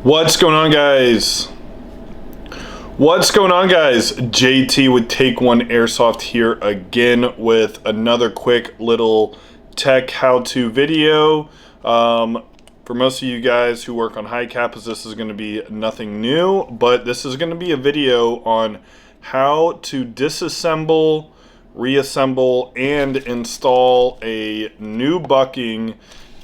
What's going on, guys? What's going on, guys? JT with Take One Airsoft here again with another quick little tech how-to video. For most of you guys who work on high capas, this is going to be nothing new, but this is going to be a video on how to disassemble, reassemble, and install a new bucking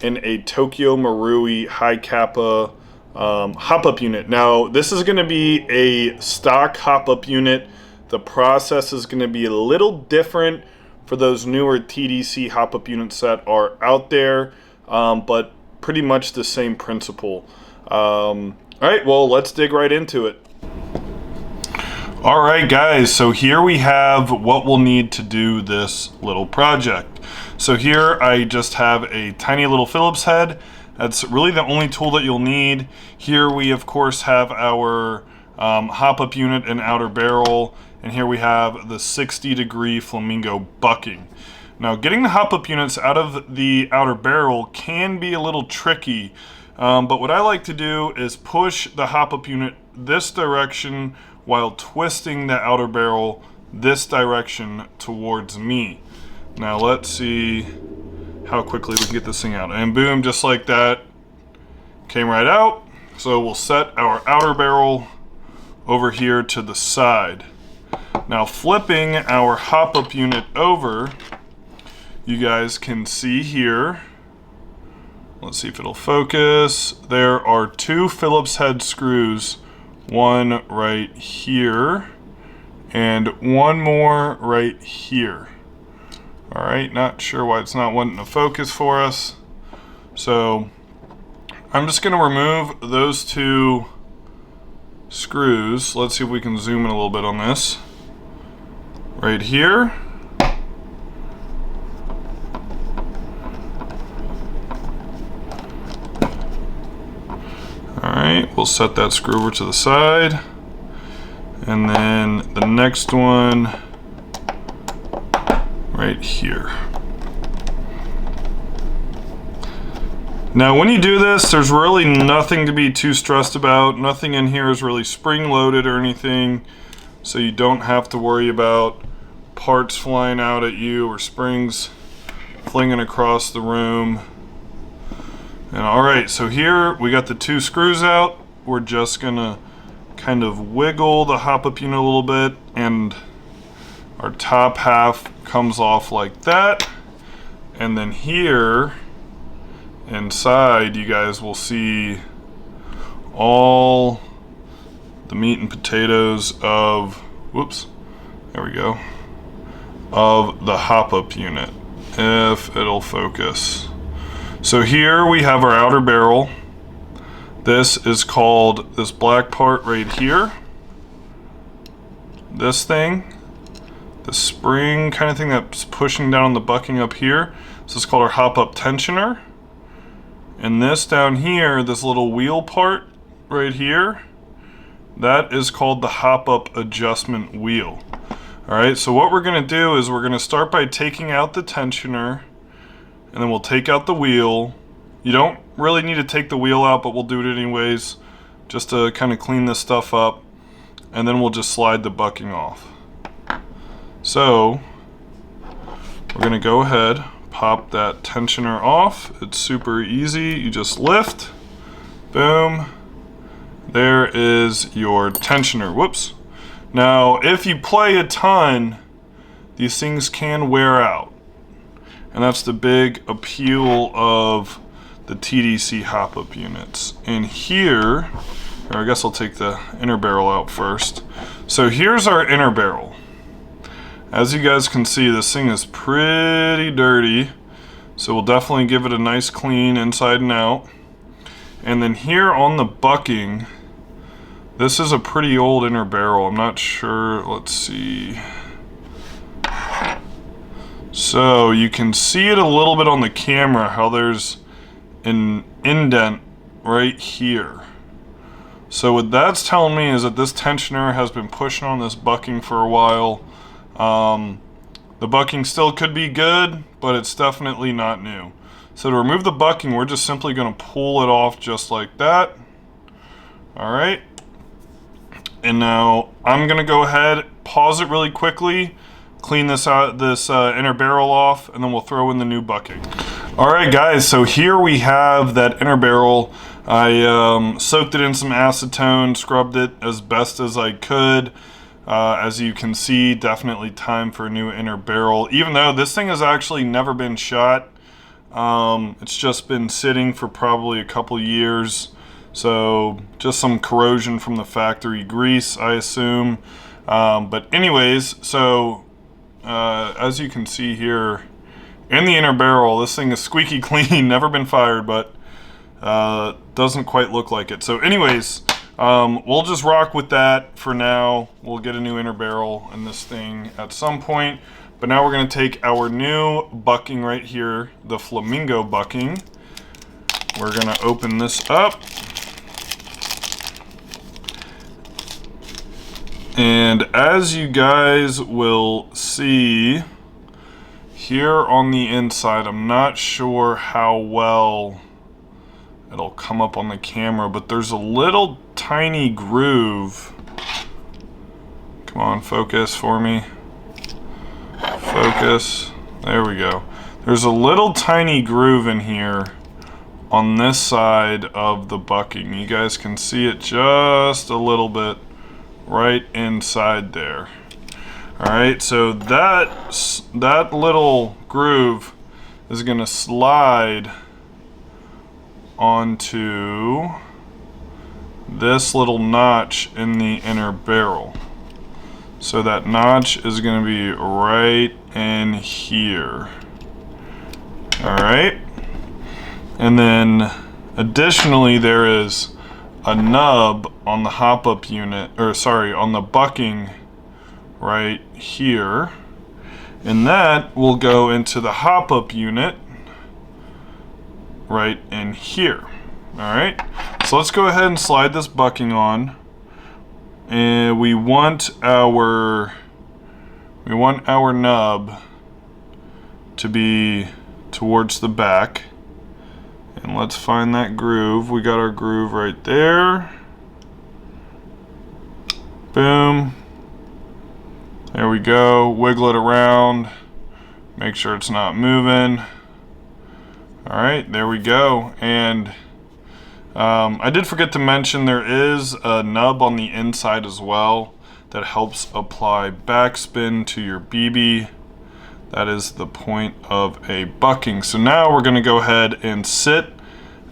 in a Tokyo Marui Hi Capa HopUp unit. Now, this is going to be a stock HopUp unit. The process is going to be a little different for those newer TDC HopUp units that are out there, but pretty much the same principle. All right, well, let's dig right into it. All right, guys, so here we have what we'll need to do this little project. So here I just have a tiny little Phillips head. That's really the only tool that you'll need. Here we, of course, have our HopUp unit and outer barrel, and here we have the 60-degree Flamingo bucking. Now, getting the HopUp units out of the outer barrel can be a little tricky, but what I like to do is push the HopUp unit this direction while twisting the outer barrel this direction towards me. Now, let's see how quickly we can get this thing out. And boom, just like that, came right out. So we'll set our outer barrel over here to the side. Now, flipping our HopUp unit over, you guys can see here, let's see if it'll focus. There are two Phillips head screws, one right here and one more right here. All right, not sure why it's not wanting to focus for us. So I'm just going to remove those two screws. Let's see if we can zoom in a little bit on this. Right here. All right, we'll set that screw over to the side. And then the next one right here. Now, when you do this, there's really nothing to be too stressed about. Nothing in here is really spring loaded or anything, so you don't have to worry about parts flying out at you or springs flinging across the room. And all right, so here we got the two screws out. We're just gonna kind of wiggle the HopUp unit a little bit, and our top half comes off like that. And then here inside, you guys will see all the meat and potatoes of, whoops, there we go, of the HopUp unit, if it'll focus. So here we have our outer barrel. This is called, this black part right here, this thing, the spring kind of thing that's pushing down the bucking up here. This is called our HopUp tensioner. And this down here, this little wheel part right here, that is called the HopUp adjustment wheel. All right, so what we're gonna do is we're gonna start by taking out the tensioner, and then we'll take out the wheel. You don't really need to take the wheel out, but we'll do it anyways, just to kind of clean this stuff up. And then we'll just slide the bucking off. So we're gonna go ahead, pop that tensioner off. It's super easy. You just lift, boom. There is your tensioner. Whoops. Now, if you play a ton, these things can wear out. And that's the big appeal of the TDC HopUp units. And here, or I guess I'll take the inner barrel out first. So here's our inner barrel. As you guys can see, this thing is pretty dirty, so we'll definitely give it a nice clean inside and out. And then here on the bucking, this is a pretty old inner barrel. I'm not sure, let's see. So you can see it a little bit on the camera, how there's an indent right here. So what that's telling me is that this tensioner has been pushing on this bucking for a while. The bucking still could be good, but it's definitely not new. So to remove the bucking, we're just simply going to pull it off just like that. All right. And now I'm gonna go ahead, pause it really quickly, clean this out, this inner barrel off, and then we'll throw in the new bucking. All right, guys, so here we have that inner barrel. I soaked it in some acetone, scrubbed it as best as I could. As you can see, definitely time for a new inner barrel, even though this thing has actually never been shot. It's just been sitting for probably a couple years. So just some corrosion from the factory grease, I assume. But anyways, so as you can see here, in the inner barrel, this thing is squeaky clean, never been fired, but doesn't quite look like it. So anyways, we'll just rock with that for now. We'll get a new inner barrel in this thing at some point. But now we're gonna take our new bucking right here, the Flamingo bucking. We're gonna open this up. And as you guys will see here on the inside, I'm not sure how well it'll come up on the camera, but there's a little tiny groove. Come on, focus for me. Focus. There we go. There's a little tiny groove in here on this side of the bucking. You guys can see it just a little bit right inside there. All right, so that little groove is going to slide onto this little notch in the inner barrel. So that notch is going to be right in here. All right, and then additionally there is a nub on the HopUp unit, or sorry, on the bucking right here, and that will go into the HopUp unit right in here. All right, so let's go ahead and slide this bucking on, and we want our nub to be towards the back. And let's find that groove. We got our groove right there. Boom. There we go. Wiggle it around. Make sure it's not moving. All right, there we go. And I did forget to mention there is a nub on the inside as well that helps apply backspin to your BB. That is the point of a bucking. So now we're going to go ahead and sit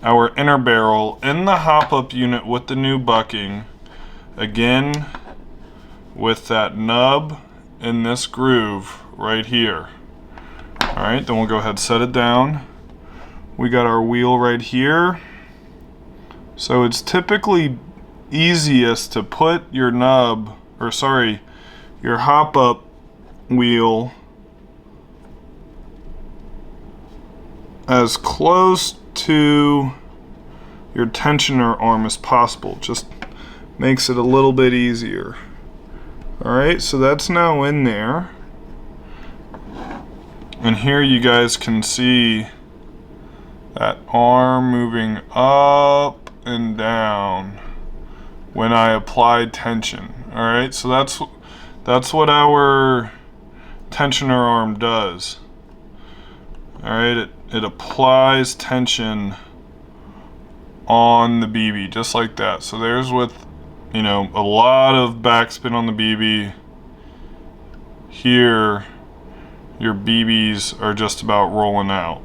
our inner barrel in the HopUp unit with the new bucking, again with that nub in this groove right here. All right, then we'll go ahead and set it down. We got our wheel right here. So it's typically easiest to put your nub, or sorry, your HopUp wheel as close to your tensioner arm as possible. Just makes it a little bit easier. Alright, so that's now in there. And here you guys can see that arm moving up and down when I apply tension. Alright, so that's what our tensioner arm does. Alright, it applies tension on the BB just like that. So there's with, you know, a lot of backspin on the BB. Here your BBs are just about rolling out.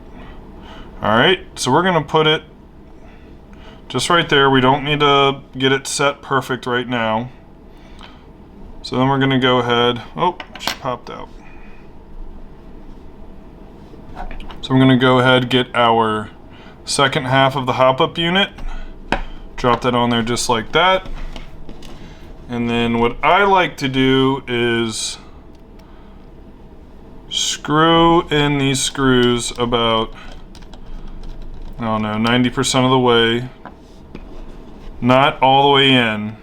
Alright, so we're gonna put it just right there. We don't need to get it set perfect right now. So then we're gonna go ahead, oh, she popped out. So I'm going to go ahead and get our second half of the HopUp unit, drop that on there just like that, and then what I like to do is screw in these screws about, I don't know, 90% of the way, not all the way in.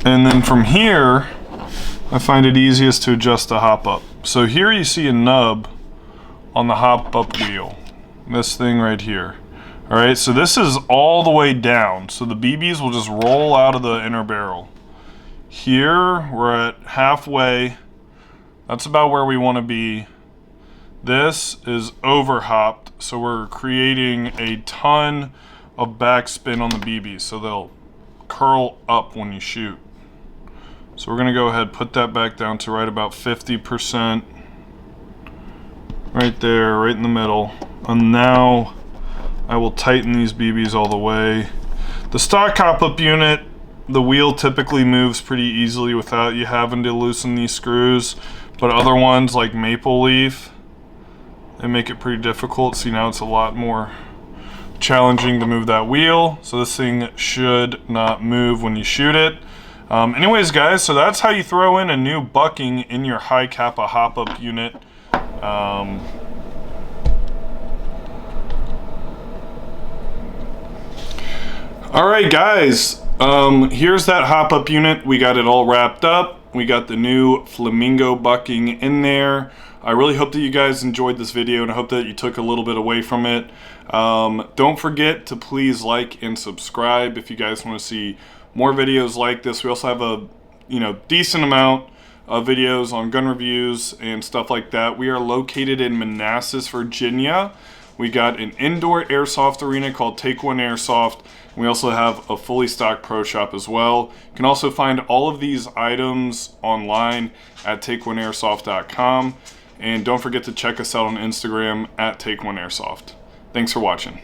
And then from here, I find it easiest to adjust the HopUp. So here you see a nub on the hop-up wheel. This thing right here. Alright, so this is all the way down. So the BBs will just roll out of the inner barrel. Here, we're at halfway. That's about where we want to be. This is over-hopped, so we're creating a ton of backspin on the BBs, so they'll curl up when you shoot. So we're going to go ahead and put that back down to right about 50%. Right there, right in the middle. And now I will tighten these BBs all the way. The stock HopUp unit, the wheel typically moves pretty easily without you having to loosen these screws. But other ones like Maple Leaf, they make it pretty difficult. See, now it's a lot more challenging to move that wheel. So this thing should not move when you shoot it. Anyways, guys, so that's how you throw in a new bucking in your Hi Capa HopUp unit. Alright guys, here's that HopUp unit. We got it all wrapped up. We got the new Flamingo bucking in there. I really hope that you guys enjoyed this video, and I hope that you took a little bit away from it. Don't forget to please like and subscribe if you guys want to see more videos like this. We also have a decent amount of videos on gun reviews and stuff like that. We are located in Manassas, Virginia. We got an indoor airsoft arena called Take One Airsoft. We also have a fully stocked pro shop as well. You can also find all of these items online at takeoneairs.com. And don't forget to check us out on Instagram at takeoneairsoft. Thanks for watching.